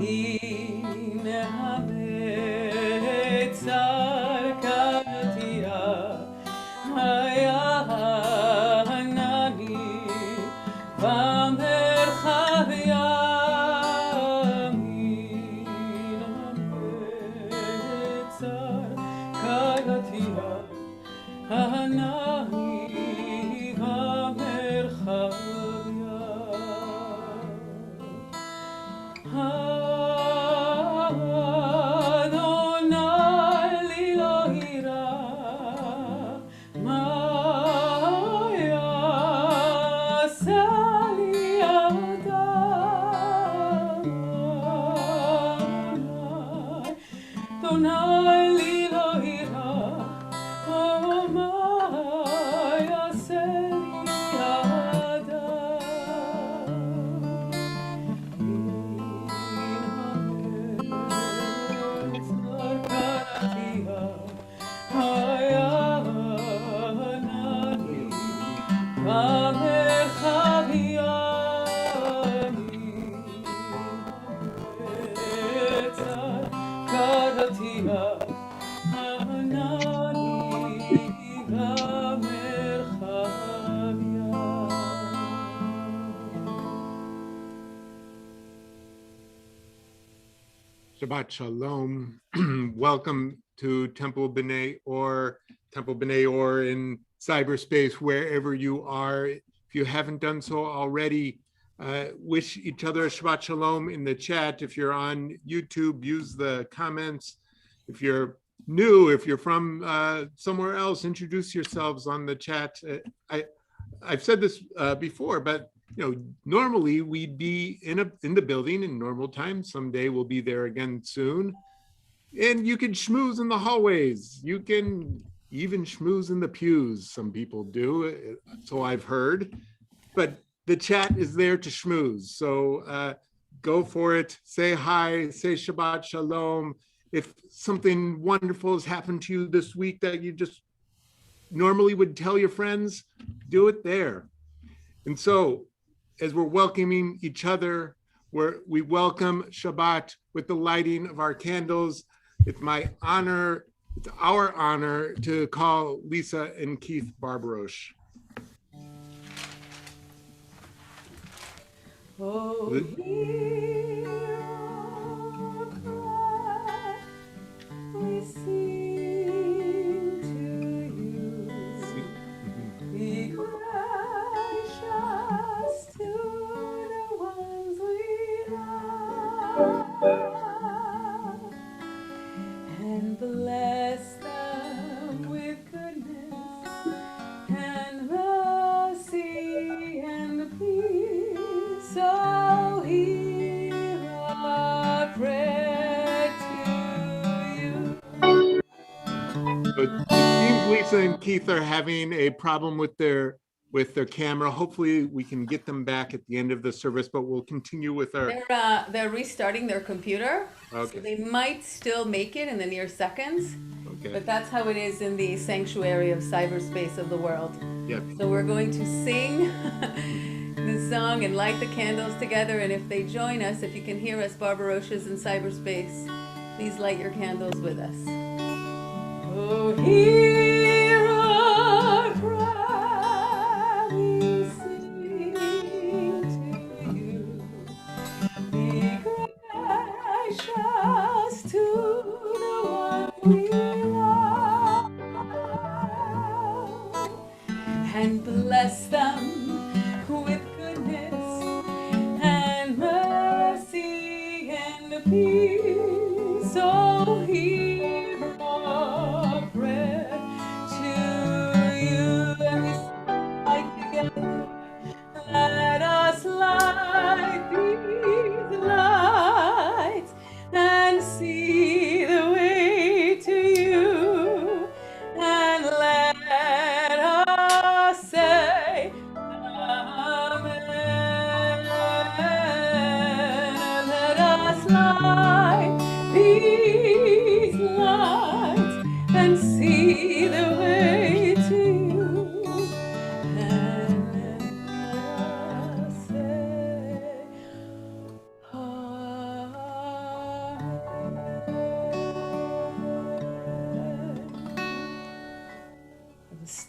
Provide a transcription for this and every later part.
הנה המצר קראתיה, היה ענני במרחביה, מן המצר קראתיה, ענני במרחביה. Shabbat Shalom. Welcome to Temple B'nai Or in cyberspace, wherever you are. If you haven't done so already, wish each other a Shabbat Shalom in the chat. If you're on YouTube, use the comments. If you're new, if you're from somewhere else, introduce yourselves on the chat. I've said this before, but normally we'd be in the building in normal time. Someday we'll be there again soon. And you can schmooze in the hallways. You can even schmooze in the pews. Some people do, so I've heard. But the chat is there to schmooze. So go for it. Say hi, say Shabbat Shalom. If something wonderful has happened to you this week that you just normally would tell your friends, do it there. And so, as we're welcoming each other, we welcome Shabbat with the lighting of our candles. It's our honor to call Lisa and Keith Barbarosh. Oh, hear our cry, we sing to you. Be gracious to the ones we love, and bless them with goodness and mercy and peace. So hear our prayer to you. It seems Lisa and Keith are having a problem with their camera. Hopefully we can get them back at the end of the service, but we'll continue with our... They're restarting their computer, Okay. so they might still make it in the near seconds. Okay. But that's how it is in the sanctuary of cyberspace of the world. Yep. So we're going to sing the song and light the candles together. And if they join us, if you can hear us, Barbaroshas in cyberspace, please light your candles with us. Oh, hear our cry, we sing to you. Be gracious to the one we love, and bless them with goodness and mercy and peace. So hear our prayer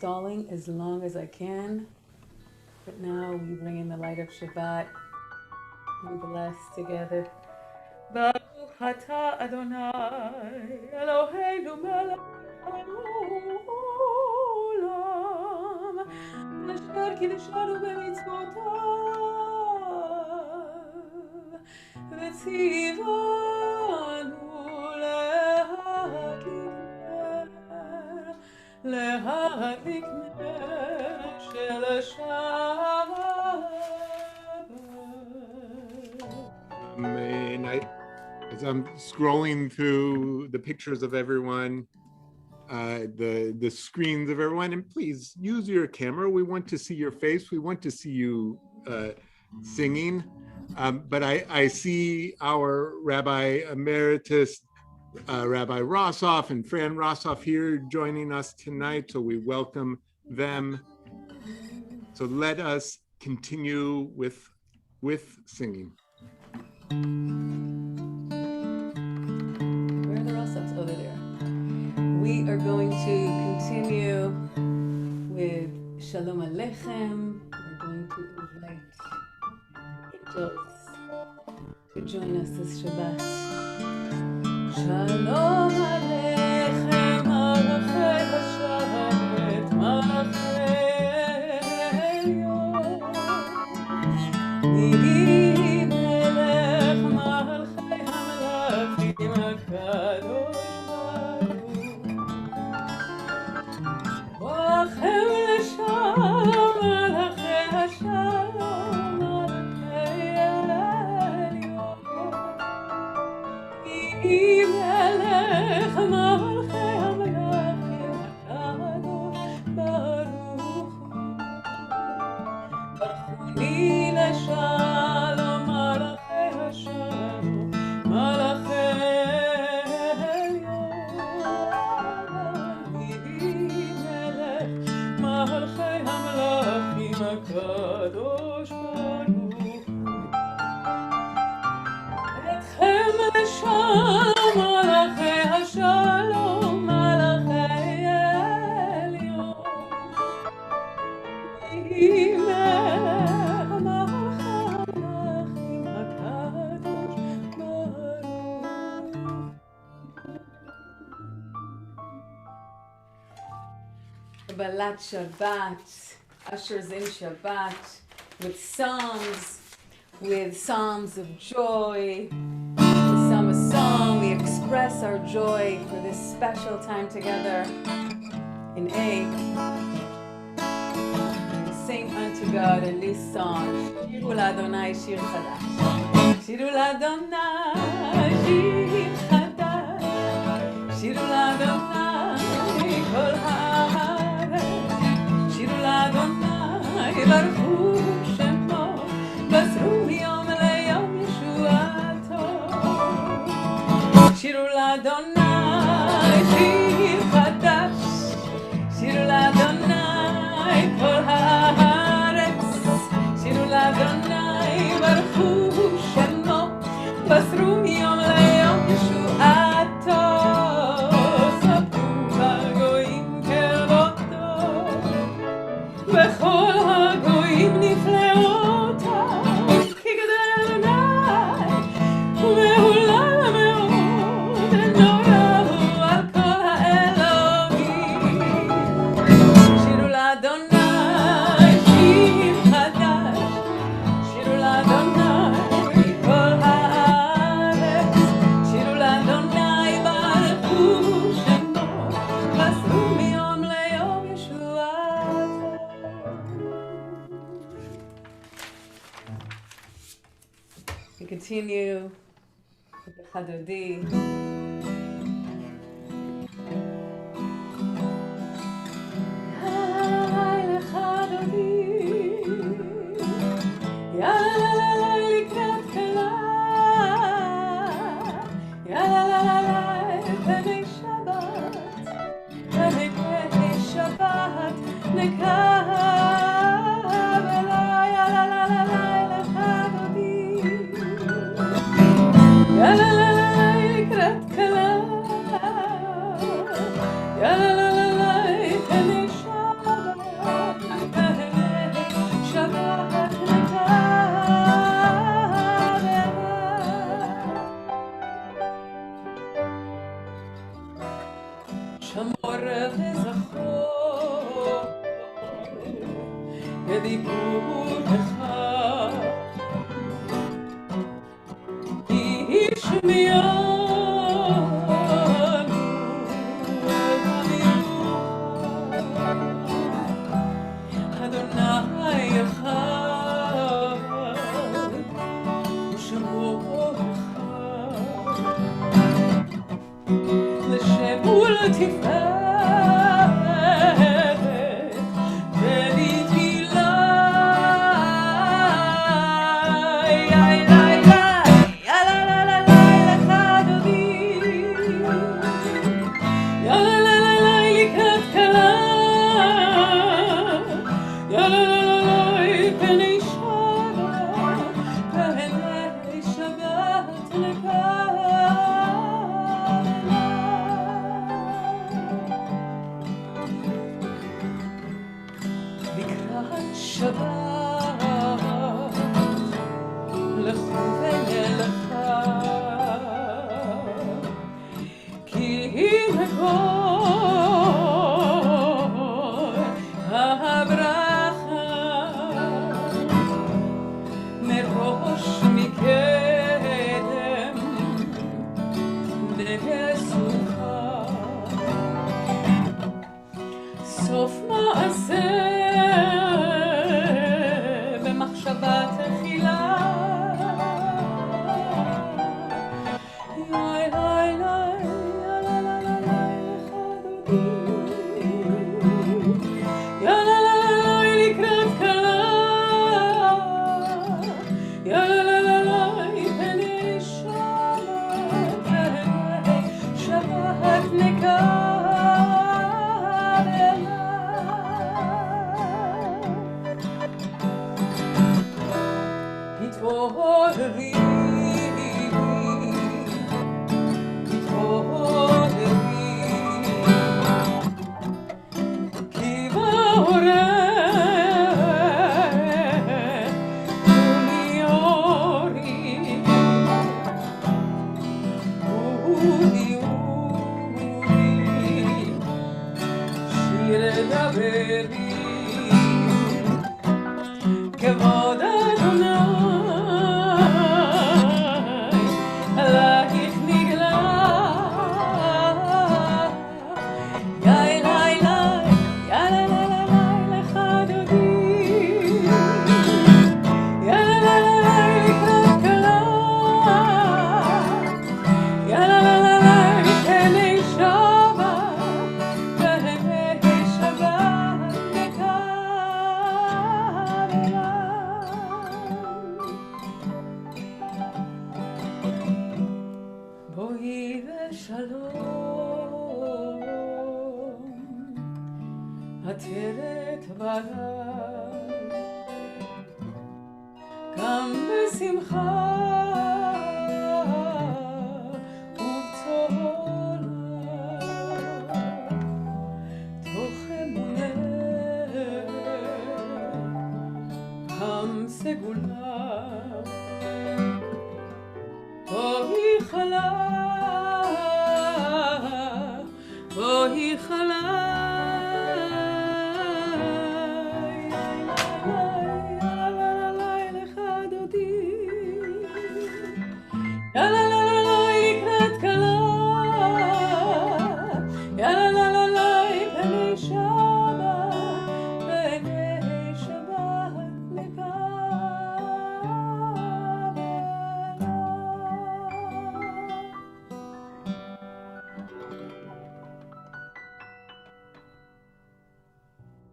stalling as long as I can. But now we bring in the light of Shabbat. We bless together. Baruch atah Adonai Eloheinu melech haolam asher kiddushanu b'mitzvotav v'tzivanu להדליק נר של שבת. And as I'm scrolling through the pictures of everyone, the screens of everyone, and please use your camera. We want to see your face. We want to see you singing. But I see our Rabbi Emeritus, Rabbi Rossoff and Fran Rossoff here joining us tonight. So we welcome them. So let us continue with singing. Where are the Rossoffs? Oh, they're there. We are going to continue with Shalom Aleichem. We're going to invite angels to join us this Shabbat. Shalom Aleichem, Malachei Hashabbat, Malachei Elyon. Nidhi Melech, Malachei HaMelachim, HaKadosh Baruch. Lachem L'Shalom, Malachei Hashalom, Malachei Elyon. Melech Malchei HaMelachim HaKadosh Baruch Baruchuni L'Shalom Malachei Hashalom Malachei Elyon Melech Malchei HaMelachim HaKadosh Baruch Etchem L'Shalom Malachei Hashalom Malachei Elyon Melech Malchei HaMelachim HaKadosh Baruch. Kabbalat Shabbat, ushers in Shabbat with psalms of joy. We sung a song, we express our joy for this special time together in A. We sing unto God a new song. Shiru l'Adonai shir chadash. Shiru l'Adonai shir chadash. Shiru l'Adonai kol haaretz. Shiru l'Adonai baruch hu shemo. Basru yom leyom yeshuato. Shiru l'Adonai shir chadash. Shiru l'Adonai kol haaretz. Shiru l'Adonai baruch hu shemo. Basru yom leyom yeshuato. Sabru hagoyim keroto. Bechol hagoyim nifleota. Ki gadol Adonai ומהולל מאוד אלוהיהו על כל האלוהים. שירו לאדוני שיר חדש. שירו לאדוני כל הארץ. שירו לאדוני ברכו שמו. חזרו מיום ליום ישועתו. We continue with the Chadodi. Yalai lechadodi, yalalai likrat kala, yalalai b'nei Shabbat, b'nei Shabbat nekav elai, yalalai lechadodi. Yalalai likrat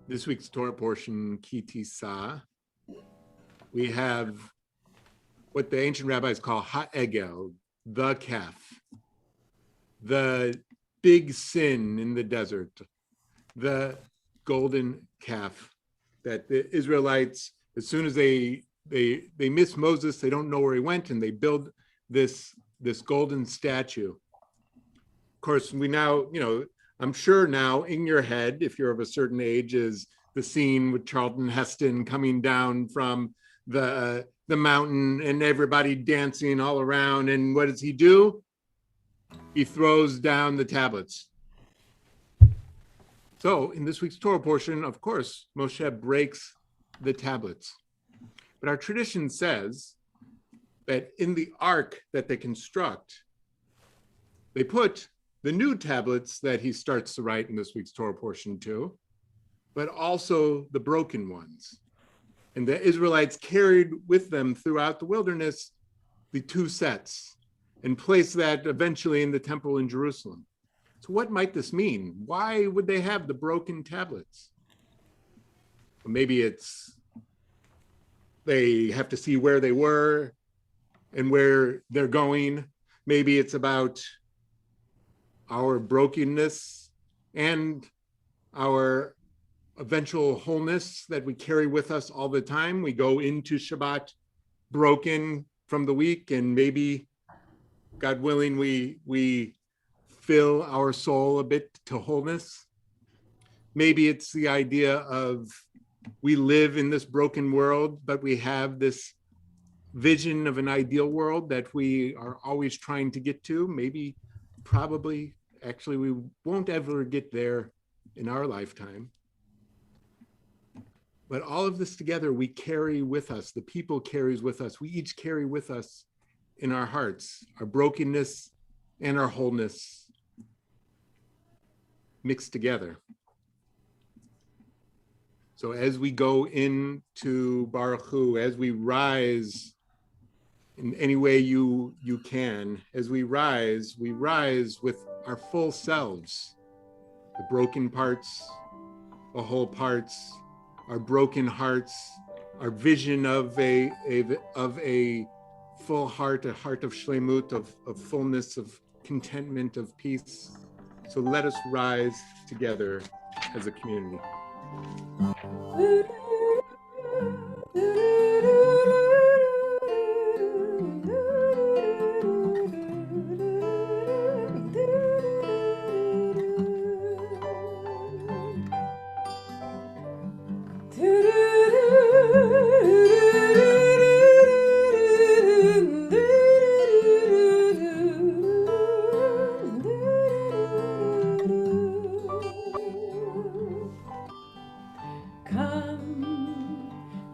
This week's Torah portion, Ki Tisa, we have what the ancient rabbis call ha'egel, the calf, the big sin in the desert, the golden calf that the Israelites, as soon as they miss Moses, they don't know where he went, and they build this golden statue. Of course, we now, I'm sure now in your head, if you're of a certain age, is the scene with Charlton Heston coming down from the mountain and everybody dancing all around. And what does he do? He throws down the tablets. So in this week's Torah portion, of course, Moshe breaks the tablets. But our tradition says that in the ark that they construct, they put the new tablets that he starts to write in this week's Torah portion too, but also the broken ones. And the Israelites carried with them throughout the wilderness the two sets and placed that eventually in the temple in Jerusalem. So what might this mean? Why would they have the broken tablets? Well, maybe it's they have to see where they were and where they're going. Maybe it's about our brokenness and our eventual wholeness that we carry with us all the time. We go into Shabbat broken from the week, and maybe, God willing, we fill our soul a bit to wholeness. Maybe it's the idea of we live in this broken world, but we have this vision of an ideal world that we are always trying to get to. Maybe, probably, actually, we won't ever get there in our lifetime. But all of this together, we carry with us, the people carries with us, we each carry with us in our hearts, our brokenness and our wholeness mixed together. So as we go into Baruch Hu, as we rise in any way you can, as we rise with our full selves, the broken parts, the whole parts, our broken hearts, our vision of a full heart, a heart of shlemut, of fullness, of contentment, of peace. So let us rise together as a community.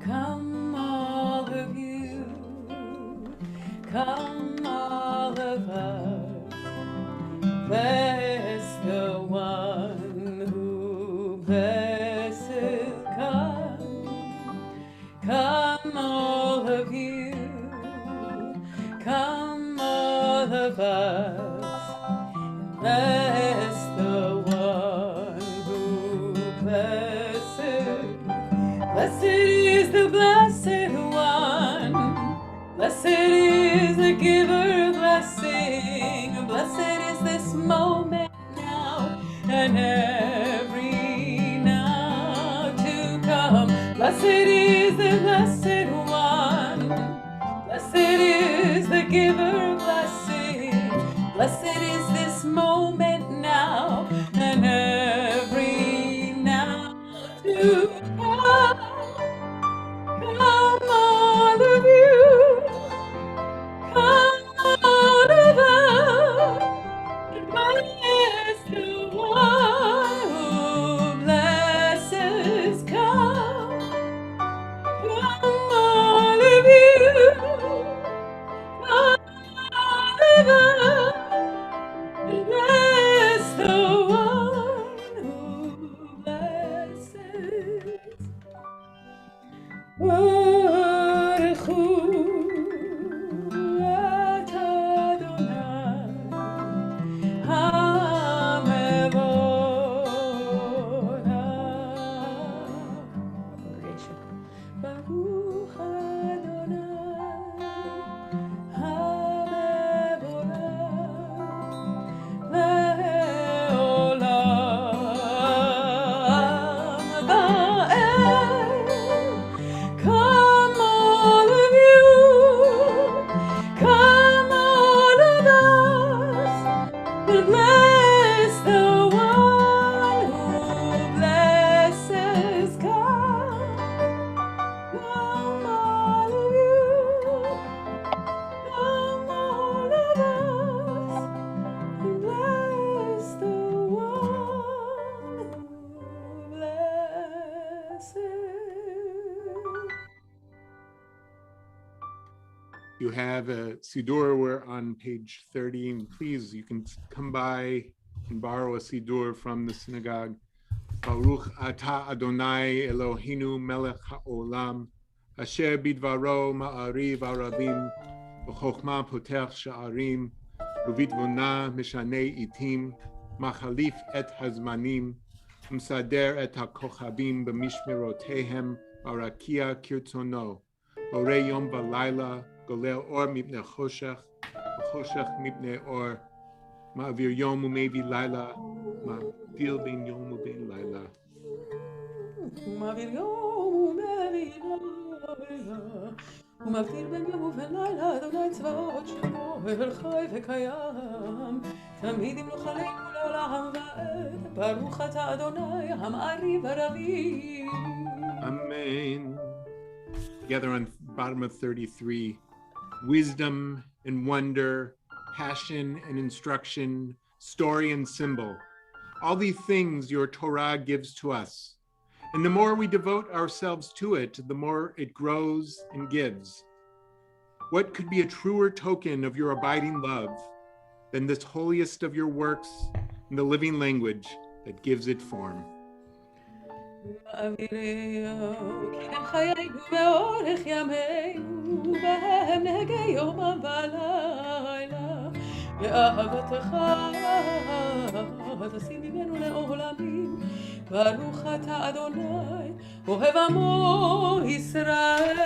Come all of you, come all of us, bless the one who blesses. Come all of you, come all of us, bless the one who blesses. Blessed is the blessed one, blessed is the giver of blessing, blessed is this moment now and every now to come. Blessed is the blessed one, blessed is the giver of blessing, blessed is this moment now and every now to come. Come all of you, come all of us, bless the one who blesses. Come all of you, come all of us, bless the one who blesses. Baruch Hu atah Adonai hamevonav. Baruch Adonai hamevonav. have a Siddur, we're on page 30, and please, you can come by and borrow a Siddur from the synagogue. Baruch Ata Adonai Eloheinu Melech HaOlam, Asher Bidvaro Ma'ariv Arabim, B'chokhmah Potech Sha'arim, Uvitvona Mishanei Itim, Machalif et Hazmanim, Umsader et HaKochabim B'mishmerotehem, Barakia Kirtzono, Ore Yom V'Laila, Golel Or Mipnei Choshech, Choshech Mipnei Or, Ma'avir Yom U'Mevi Laila, Ma'avir Ben Yom U'Ben Laila. Ma'avir Yom U'Mevi Laila, ומבדיל בין יום ובין לילה, אדוני צבאות שמו, חי וקיים, תמיד ימלוך עלינו לעולם ועד, ברוך אתה אדוני, המעריב הרבים. Amen. Together on bottom of 33, wisdom and wonder, passion and instruction, story and symbol, all these things your Torah gives to us. And the more we devote ourselves to it, the more it grows and gives. What could be a truer token of your abiding love than this holiest of your works in the living language that gives it form? תשים ממנו לעולמים, ברוך אתה אדוני, אוהב עמו ישראל.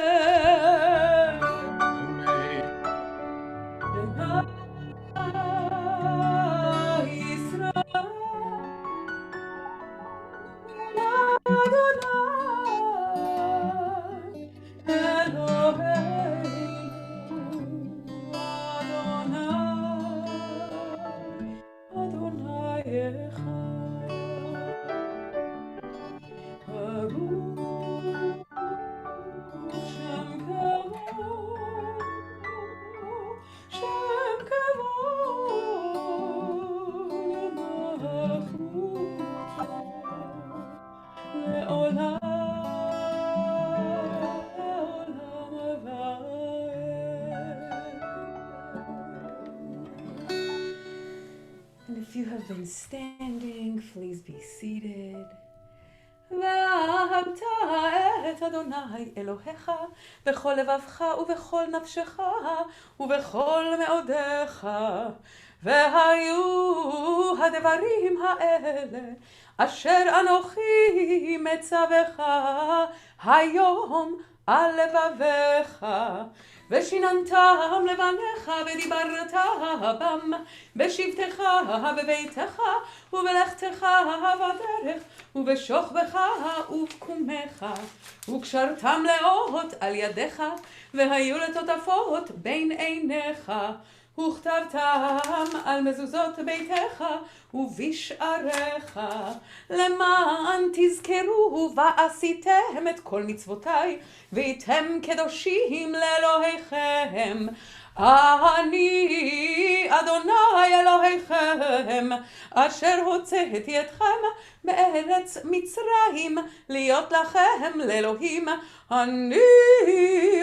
If you have been standing, please be seated. ואהבת את אדוני אלוהיך בכל לבבך ובכל נפשך ובכל מאודיך. והיו הדברים האלה אשר אנוכי מצווך היום על לבביך. ושיננתם לבניך ודיברת בם בשבתך בביתך ובלכתך בדרך ובשוכבך ובקומך וקשרתם לאות על ידיך והיו לטוטפות בין עיניך וכתבתם על מזוזות ביתך ובשעריך למען תזכרו ועשיתם את כל מצוותיי והייתם קדושים לאלוהיכם. אני אדוני אלוהיכם אשר הוצאתי אתכם מארץ מצרים להיות לכם לאלוהים. אני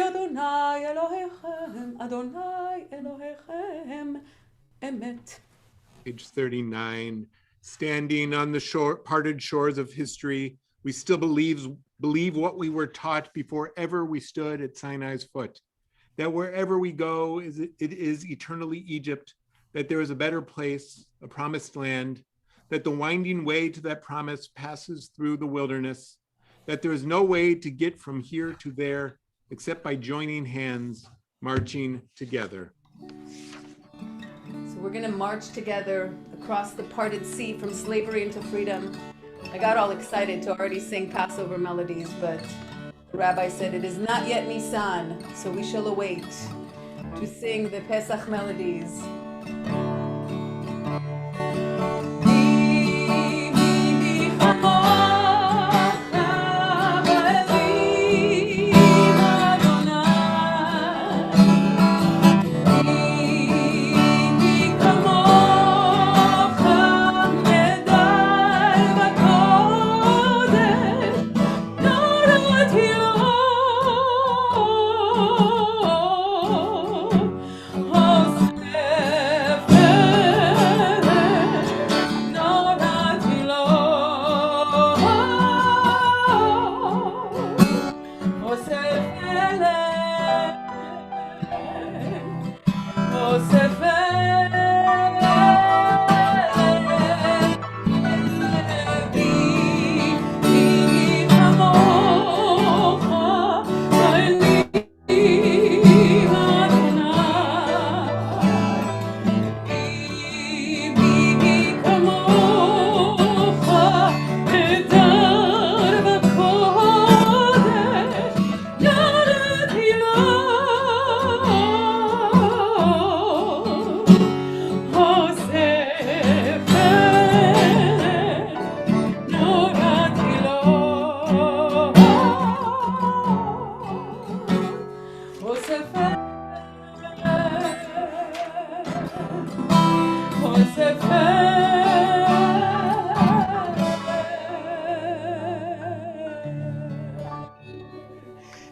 אדוני אלוהיכם, אדוני אלוהיכם אמת. Page 39, standing on the parted shores of history, we still believe what we were taught before ever we stood at Sinai's foot, that wherever we go, it is eternally Egypt, that there is a better place, a promised land, that the winding way to that promise passes through the wilderness, that there is no way to get from here to there except by joining hands, marching together. So we're going to march together across the parted sea from slavery into freedom. I got all excited to already sing Passover melodies, but the rabbi said it is not yet Nisan, so we shall await to sing the Pesach melodies.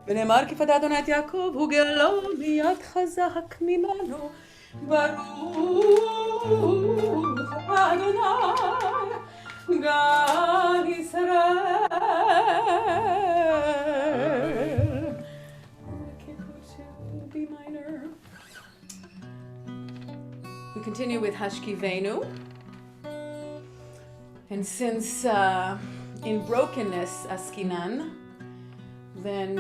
ונאמר כי פדה אדוני את יעקב, הוא גאלו מיד חזק ממנו. ברוך אדוני גאל ישראל. B minor. We continue with Hashkivenu. And since in brokenness askinan, then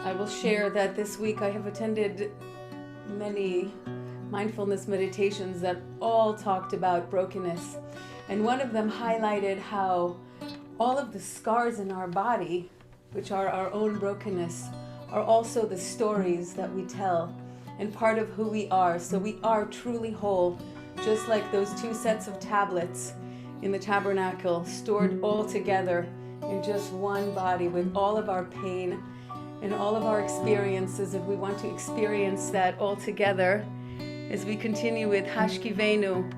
I will share that this week I have attended many mindfulness meditations that all talked about brokenness. And one of them highlighted how all of the scars in our body, which are our own brokenness, are also the stories that we tell and part of who we are. So we are truly whole, just like those two sets of tablets in the tabernacle, stored all together in just one body with all of our pain and all of our experiences. And we want to experience that all together as we continue with Hashkivenu,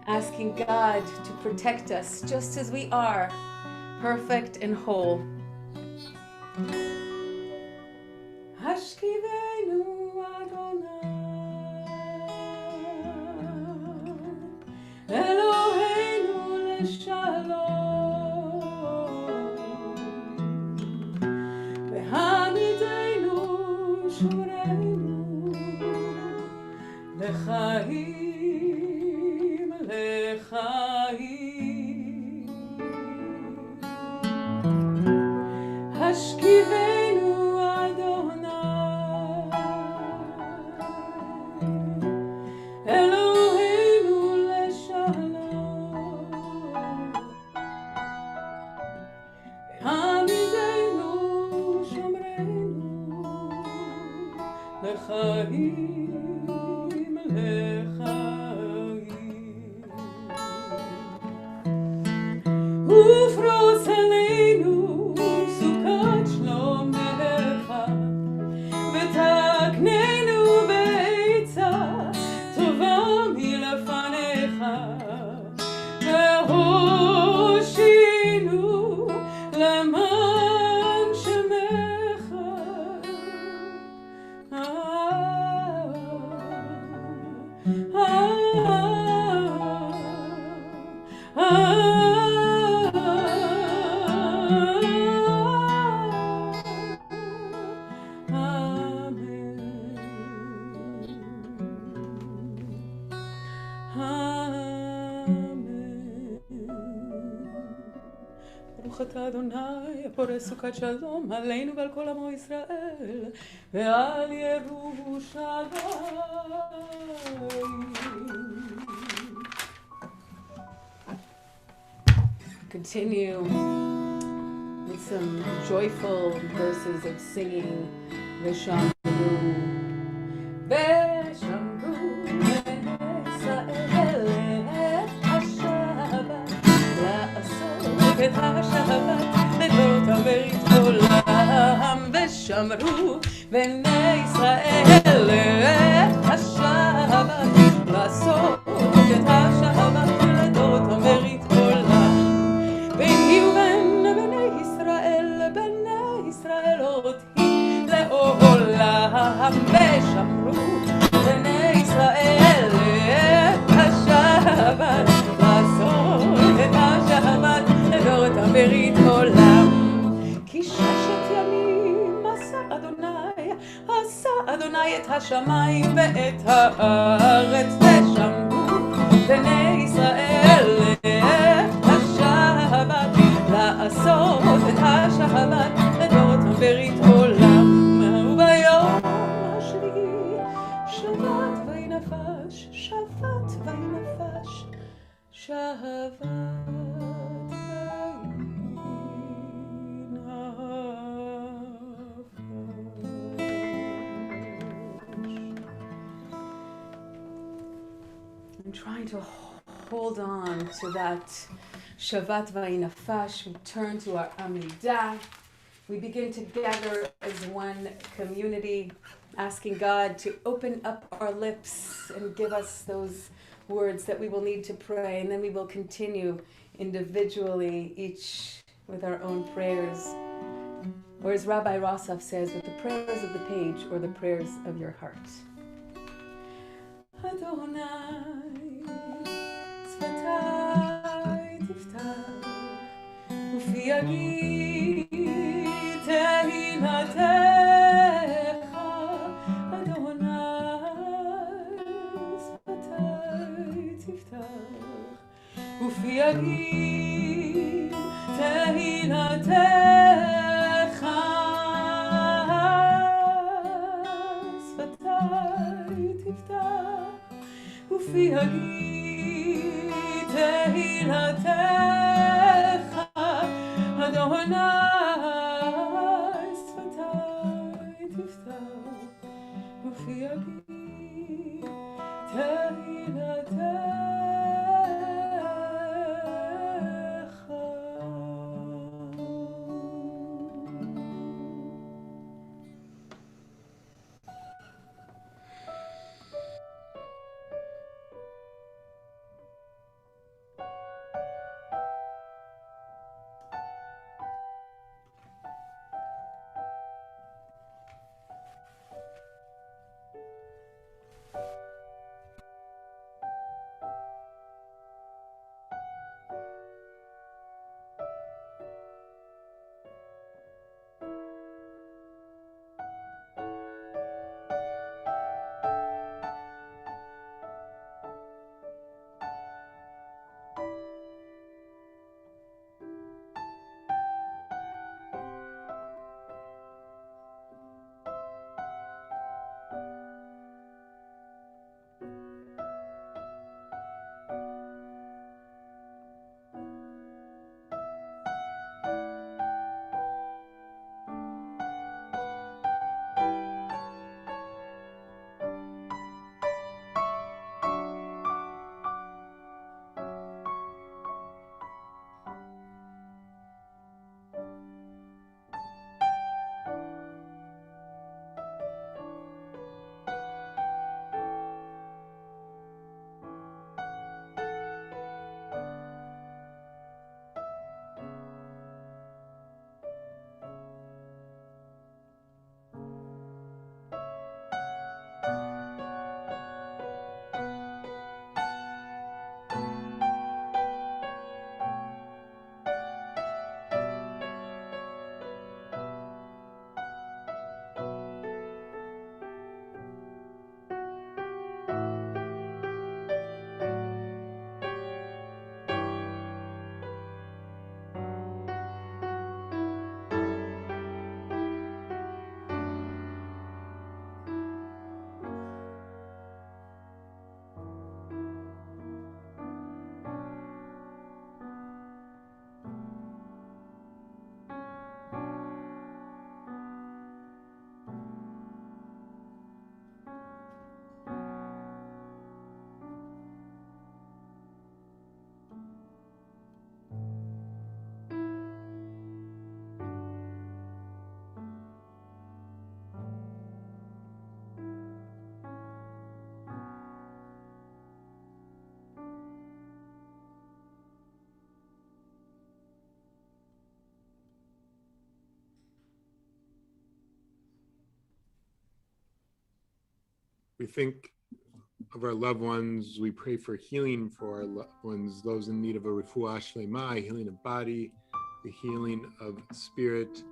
asking God to protect us just as we are, perfect and whole. Hashkivenu Adonai Eloheinu leshalom V'hamidenu shorenu lechaim lechaim Hashkivenu ופרוס עלינו סוכת שלומך ותקננו בעצה טובה מלפניך והושיענו למען שמך ברוך אתה אדוני הפורש סוכת שלום עלינו ועל כל עמו ישראל ועל ירושלים. Continue with some joyful verses of singing Veshamru. Veshamru Israel et Hashabbat לעשות את השבת לדורות הברית עולם. ושמרו בני ישראל את השבת לעשות את השבת לדורות הברית עולם. ביני ובין בני ישראל אותי לעולם. ושמרו בני ישראל את השבת לעשות את השבת לדורות הברית עולם. כי ששת ימים עשה אדוני את השמיים ואת הארץ and trying to hold on to that Shabbat Vayinafash. We turn to our Amidah. We begin to gather as one community, asking God to open up our lips and give us those words that we will need to pray, and then we will continue individually, each with our own prayers. Or as Rabbi Rossov says, with the prayers of the page or the prayers of your heart. Adonai, tzvatai tiftach, ufi yagid tehilatecha. Adonai, tzvatai tiftach, ufi yagid tehilatecha. Tzvatai tiftach, ufi yagid tehilatecha. Adonai, tzvatai tiftach, ufi yagid tehilatecha. We think of our loved ones. We pray for healing for our loved ones, those in need of a refuah shlema, healing of body, the healing of spirit.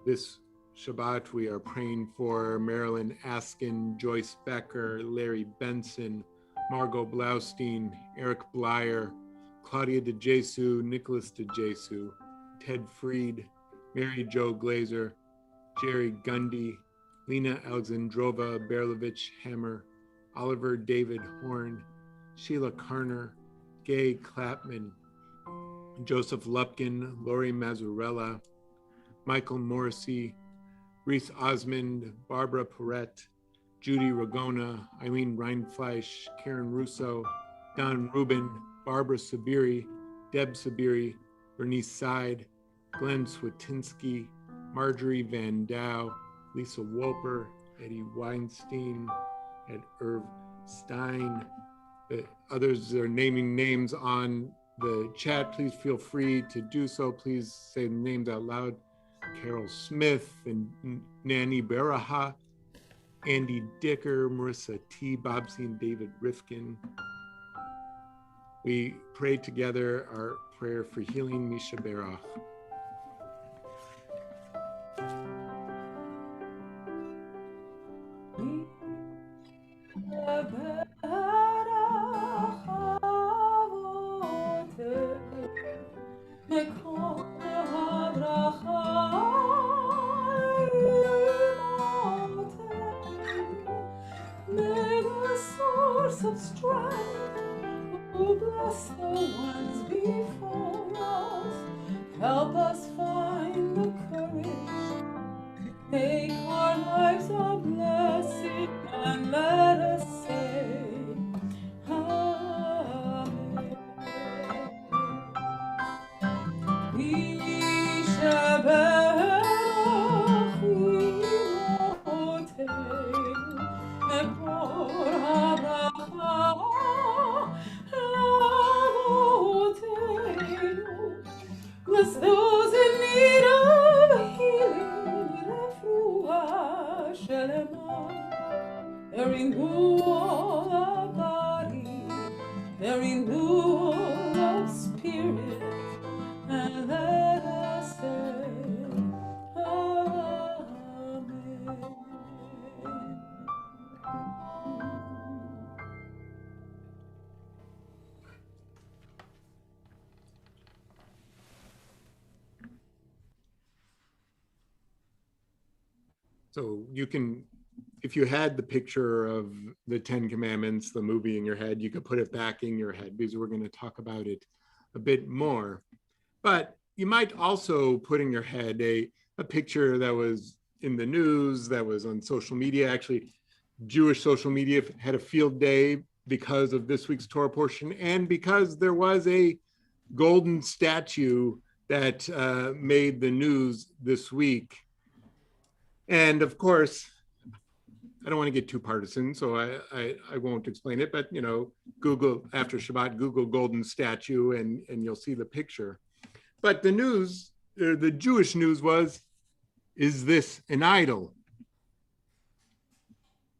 This Shabbat, we are praying for Marilyn Askin, Joyce Becker, Larry Benson, Margot Blaustein, Eric Blyer, Claudia DeJesu, Nicholas DeJesu, Ted Freed, Mary Jo Glazer, Jerry Gundy, Lena Alexandrova Berlovich Hammer, Oliver David Horn, Sheila Karner, Gay Clapman, Joseph Lupkin, Lori Mazzarella, Michael Morrissey, Reese Osmond, Barbara Perrette, Judy Ragona, Eileen Reinfleisch, Karen Russo, Don Rubin, Barbara Sabiri, Deb Sabiri, Bernice Side, Glenn Swatinsky, Marjorie Van Dow, Lisa Wolper, Eddie Weinstein, Ed Irv Stein. The others are naming names on the chat. Please feel free to do so. Please say the names out loud. Carol Smith and Nanny Baraha, Andy Dicker, Marissa T, Bobsy and David Rifkin. We pray together our prayer for healing, Misha Berach. Of strength, oh bless the ones before us, help us find the courage, make our lives a blessing, and let us say Amen. Bless those in need of healing, refuah shelema, the renewal of body, the renewal of spirit, and let us say Amen. So you can, if you had the picture of the 10 Commandments, the movie in your head, you could put it back in your head because we're going to talk about it a bit more. But you might also put in your head a picture that was in the news, that was on social media. Actually, Jewish social media had a field day because of this week's Torah portion and because there was a golden statue that made the news this week. And of course, I don't want to get too partisan, so I won't explain it, but Google after Shabbat, Google golden statue and you'll see the picture. But the news, the Jewish news was, is this an idol?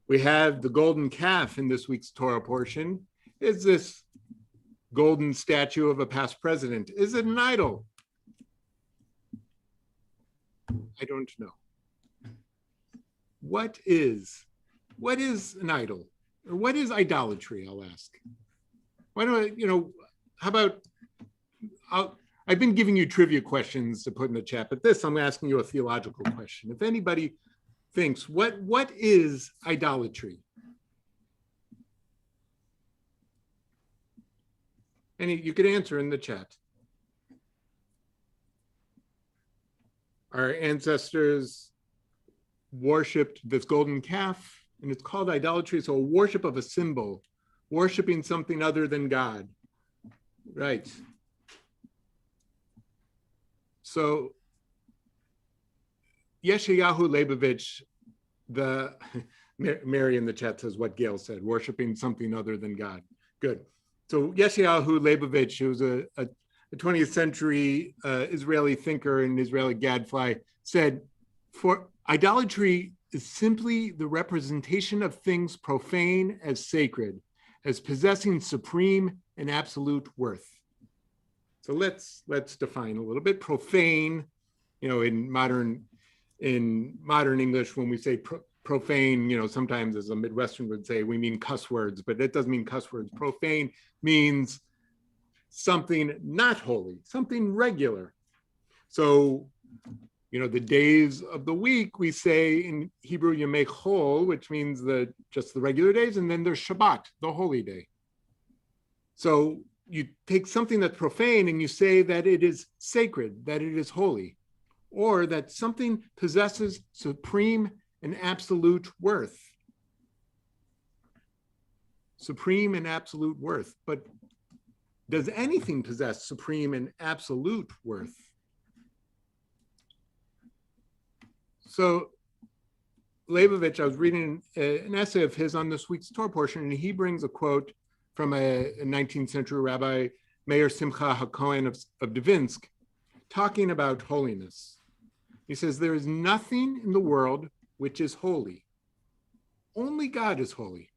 We have the golden calf in this week's Torah portion. Is this golden statue of a past president? Is it an idol? I don't know. What is an idol? Or what is idolatry, I'll ask. Why don't I, how about, I've been giving you trivia questions to put in the chat, but this, I'm asking you a theological question. If anybody thinks, what is idolatry? You could answer in the chat. Our ancestors worshipped this golden calf, and it's called idolatry. So a worship of a symbol, worshiping something other than God. Right. So Yeshayahu Leibovich, Mary in the chat says what Gail said, worshiping something other than God. Good. So Yeshayahu Leibovich, who was a 20th century Israeli thinker and Israeli gadfly, said, for idolatry is simply the representation of things profane as sacred, as possessing supreme and absolute worth. So let's define a little bit. Profane, in modern English, when we say profane, sometimes as a Midwestern would say, we mean cuss words, but that doesn't mean cuss words. Profane means something not holy, something regular. So, the days of the week, we say in Hebrew, Yemei Chol, which means just the regular days, and then there's Shabbat, the holy day. So you take something that's profane and you say that it is sacred, that it is holy, or that something possesses supreme and absolute worth. supreme and absolute worth. But does anything possess supreme and absolute worth? So Leibovich, I was reading an essay of his on this week's Torah portion, and he brings a quote from a 19th century rabbi, Meir Simcha HaKohen of Dvinsk, talking about holiness. He says, there is nothing in the world which is holy. Only God is holy.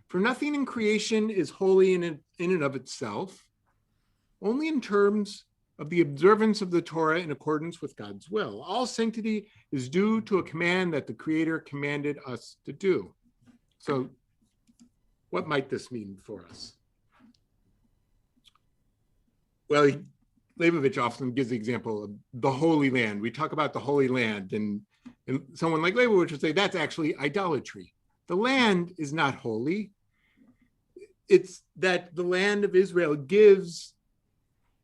For nothing in creation is holy in and of itself, only in terms of the observance of the Torah in accordance with God's will. All sanctity is due to a command that the Creator commanded us to do. So what might this mean for us? Well, Leibovich often gives the example of the Holy Land. We talk about the Holy Land, and someone like Leibovich would say that's actually idolatry. The land is not holy. It's that the land of Israel gives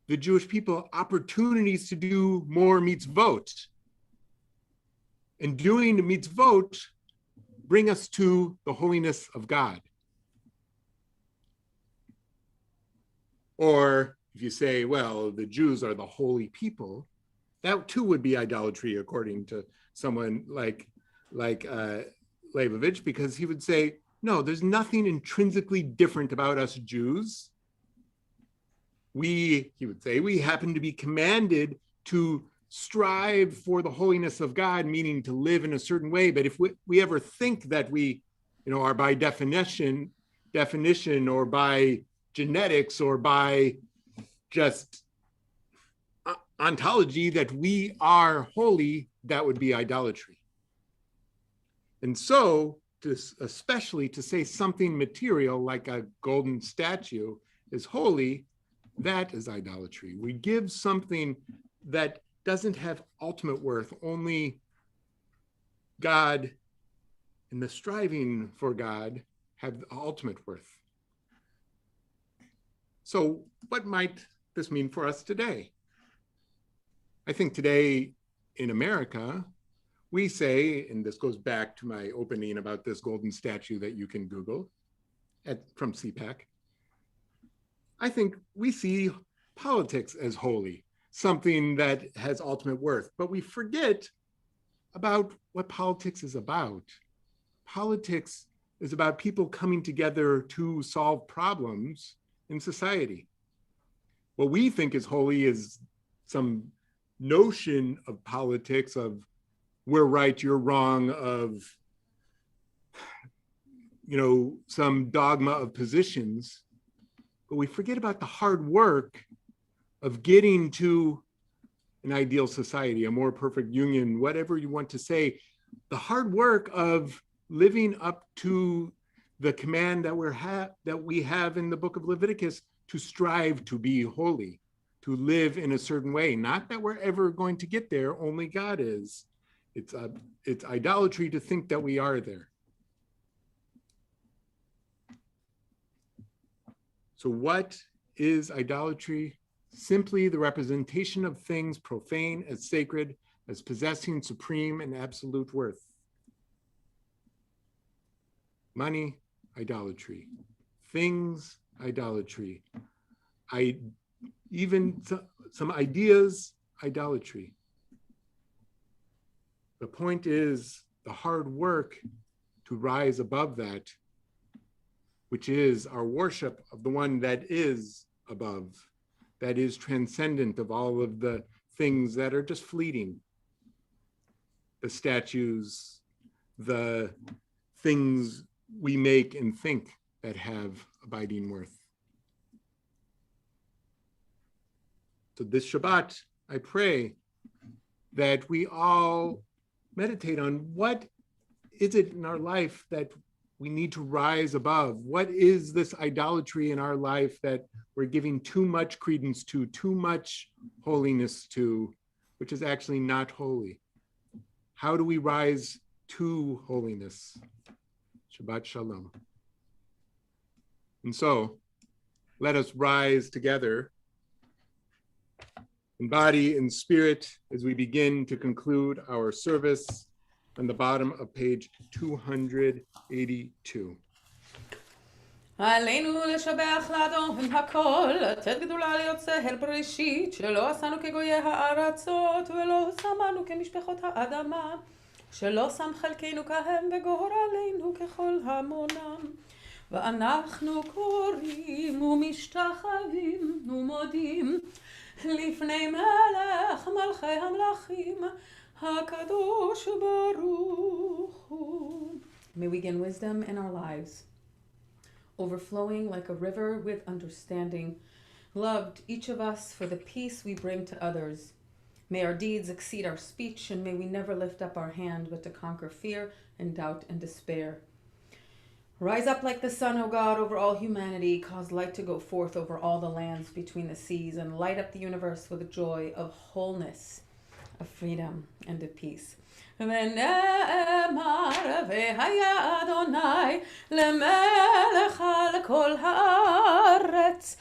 the Jewish people opportunities to do more mitzvot. And doing the mitzvot bring us to the holiness of God. Or if you say, well, the Jews are the holy people, that too would be idolatry according to someone like Leibovich, because he would say, no, there's nothing intrinsically different about us Jews. He would say, we happen to be commanded to strive for the holiness of God, meaning to live in a certain way. But if we ever think that we, are by definition, or by genetics, or by just ontology, that we are holy, that would be idolatry. And so, especially to say something material like a golden statue is holy, that is idolatry. We give something that doesn't have ultimate worth. Only God and the striving for God have the ultimate worth. So what might this mean for us today? I think today in America, we say, and this goes back to my opening about this golden statue that you can Google from CPAC, I think we see politics as holy, something that has ultimate worth, but we forget about what politics is about. Politics is about people coming together to solve problems in society. What we think is holy is some notion of politics, of we're right, you're wrong, of some dogma of positions. But we forget about the hard work of getting to an ideal society, a more perfect union, whatever you want to say. The hard work of living up to the command that we have in the book of Leviticus to strive to be holy, to live in a certain way. Not that we're ever going to get there, only God is. It's idolatry to think that we are there. So what is idolatry? Simply the representation of things profane as sacred, as possessing supreme and absolute worth. Money, idolatry. Things, idolatry. Even some ideas, idolatry. The point is the hard work to rise above that, which is our worship of the one that is above, that is transcendent of all of the things that are just fleeting. The statues, the things we make and think that have abiding worth. So this Shabbat, I pray that we all meditate on what is it in our life that we need to rise above. What is this idolatry in our life that we're giving too much credence to, too much holiness to, which is actually not holy? How do we rise to holiness? Shabbat Shalom. And so, let us rise together in body and spirit as we begin to conclude our service on the bottom of page 282. עלינו לשבח לאדון הכל, לתת גדולה ליוצא אל בראשית, שלא עשנו כגויי הארצות, ולא שמנו כמשפחות האדמה, שלא שם חלקנו כהם וגורלנו ככל המונם. ואנחנו קוראים ומשתחווים ומודים לפני מלך מלכי המלכים, הקדוש ברוך הוא. May we gain wisdom in our lives, overflowing like a river with understanding, loved each of us for the peace we bring to others. May our deeds exceed our speech, and may we never lift up our hand but to conquer fear and doubt and despair. Rise up like the sun, O God, over all humanity. Cause light to go forth over all the lands between the seas, and light up the universe with the joy of wholeness, of freedom, and of peace. ונאמר והיה אדוני למלך על כל הארץ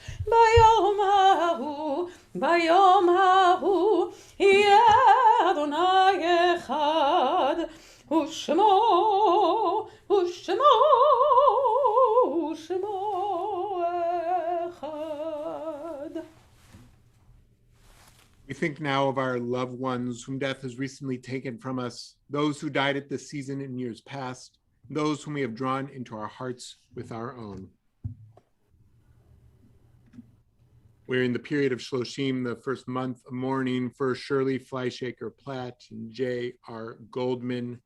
ביום ההוא יהיה אדוני אחד ושמו אחד. We think now of our loved ones whom death has recently taken from us, those who died at this season in years past, those whom we have drawn into our hearts with our own. We're in the period of Shloshim, the first month of mourning for Shirley Fleischaker Platt and J.R. Goldman.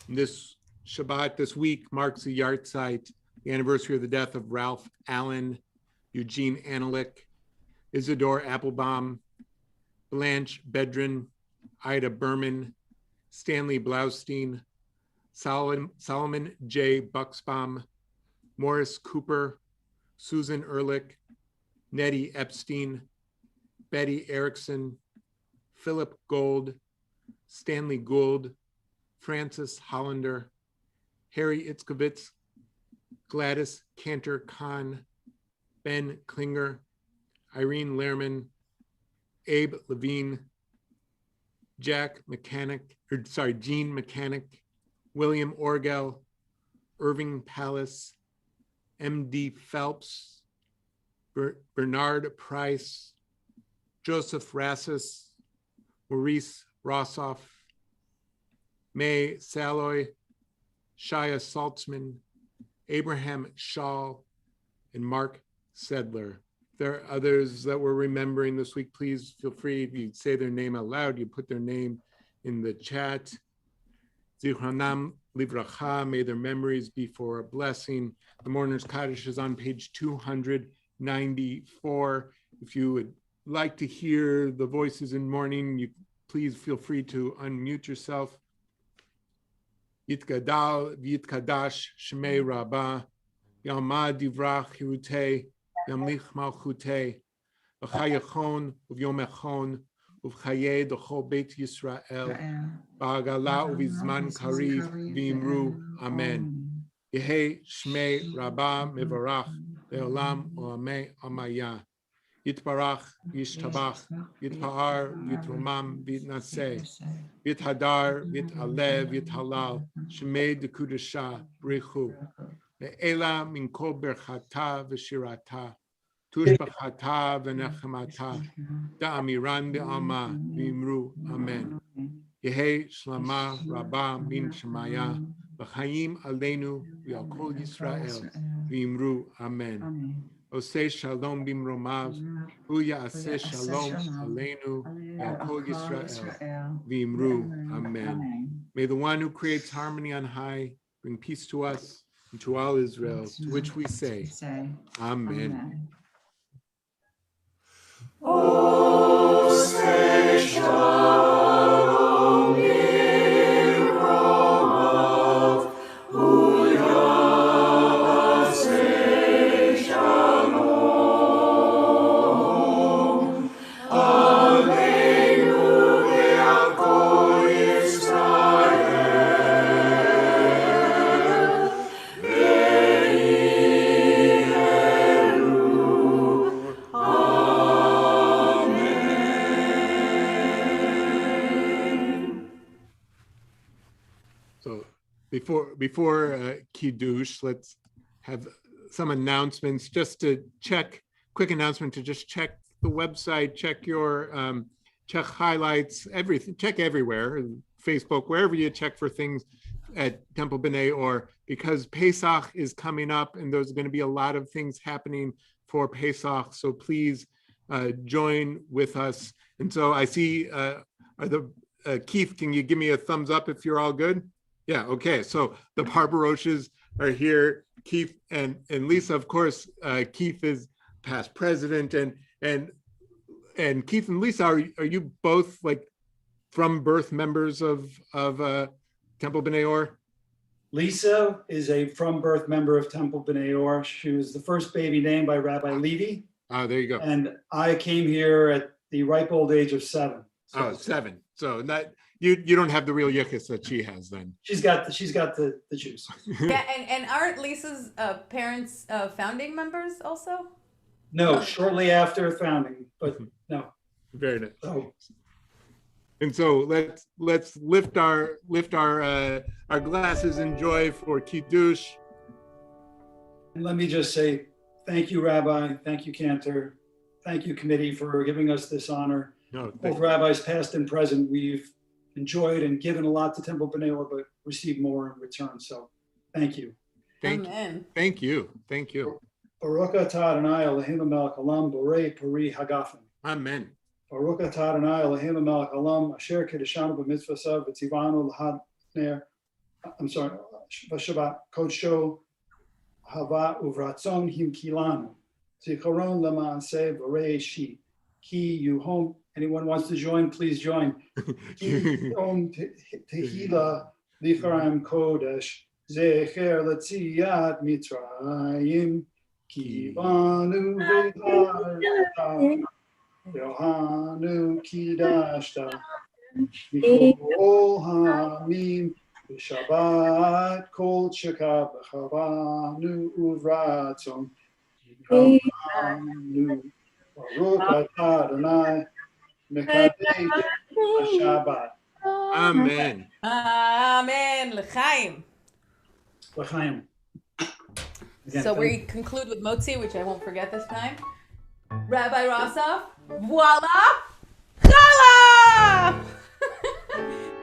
This Shabbat, this week, marks the Yartzeit, the anniversary of the death of Ralph Allen, Eugene Analik, Isidore Applebaum, Blanche Bedrin, Ida Berman, Stanley Blaustein, Solomon J. Buxbaum, Morris Cooper, Susan Ehrlich, Nettie Epstein, Betty Erickson, Philip Gold, Stanley Gould, Francis Hollander, Harry Itzkovitz, Gladys Cantor Kahn, Ben Klinger, Irene Lehrman, Abe Levine, Gene Mechanic, William Orgel, Irving Pallas, M.D. Phelps, Bernard Price, Joseph Rassus, Maurice Rossoff, May Saloy, Shia Saltzman, Abraham Schall, and Mark Sedler. If there are others that we're remembering this week, please feel free, if you say their name out loud, you put their name in the chat. Zichronam livracha, may their memories be for a blessing. The Mourner's Kaddish is on page 294. If you would like to hear the voices in mourning, you please feel free to unmute yourself. Yitgadal v'yitkadash shmei rabbah, yalmad divrach hirutei, yamlich malchutei, v'chayachon uvyomechon, uvchaye d'chol beit Yisrael, ba'agala uvizman kariv v'imru, amen. Yehi shmei rabbah mevarach, le'olam olamei amaya. Yitbarach, Yishtabach, Yithar, Yitromam, Yitnaseh, Yithadar, Yitalev, Yithalal, Shemei Dekudasha, Brichu, Le'ela min kol berchata v'shirata, Tushbachata v'nechemata, Da'amiran be'alma, v'imru, Amen. Yehi Shlama Rabbah min Shemaya, V'chaim aleinu v'al kol Yisrael, v'imru, Amen. Oseh shalom bimromav, hu ya'aseh shalom aleinu, and kol Yisrael, v'imru, amen. May the one who creates harmony on high bring peace to us and to all Israel, to which we say, amen. Oseh shalom bimromav, hu Before Kiddush, let's have some announcements just to check, quick announcement to just check the website, check your, check highlights, everything, check everywhere, Facebook, wherever you check for things at Temple B'nai Or, because Pesach is coming up and there's going to be a lot of things happening for Pesach. So please join with us. And so I see, Keith, can you give me a thumbs up if you're all good? Yeah, okay. So the Barbaroshas are here. Keith and Lisa, of course, Keith is past president, and Keith and Lisa, are you both like from birth members of Temple B'nai Or? Lisa is a from birth member of Temple B'nai Or. She was the first baby named by Rabbi Levy. Oh, there you go. And I came here at the ripe old age of 7. So 7. So that you don't have the real yichus that she has then. She's got the juice. Yeah, and aren't Lisa's parents founding members also? No, shortly after founding, but no. Very nice. So, and so let's lift our glasses in joy for Kiddush. and let me just say thank you, Rabbi. Thank you, Cantor. Thank you, committee, for giving us this honor. No, Both rabbis, past and present, we've enjoyed and given a lot to Temple B'nai Or, but received more in return. So, thank you. Amen. Thank you. Baruch atah Adonai Eloheinu melech haolam borei pari hagafen. Amen. Baruch atah Adonai Eloheinu melech haolam asher kedeshanu b'mitzvasav v'tzivanu l'hadner. I'm sorry, v'Shabbat kodsho hava uvratzon him kilanu. Zikaron l'maaseh v'rei shi. Ki yuhom. Anyone wants to join, please join. Ki yuhom tehila licharam kodesh. Zecher l'tziyat mitzrayim. Ki banu v'harta. Yohanu kidashta. Mikol hamim. Shabbat kol sheka b'chavanu uvratzon. Yikavanu baruch atah Adonai mekadesh Shabbat. Amen. Amen. L'chaim. L'chaim. Again, So thank we conclude with Motzi, which I won't forget this time. Rabbi Rossoff, voila, chala!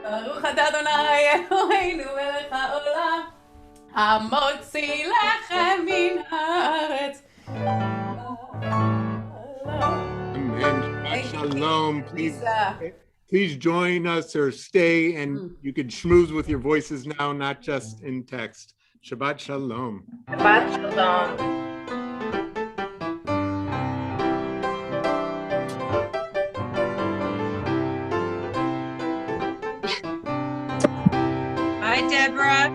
Baruch atah Adonai Eloheinu melech haolam, hamotzi lechem min haaretz. Amen. Thank you, Shalom. Lisa. Please join us or stay, and you can schmooze with your voices now, not just in text. Shabbat Shalom. Shabbat Shalom. Hi, Deborah.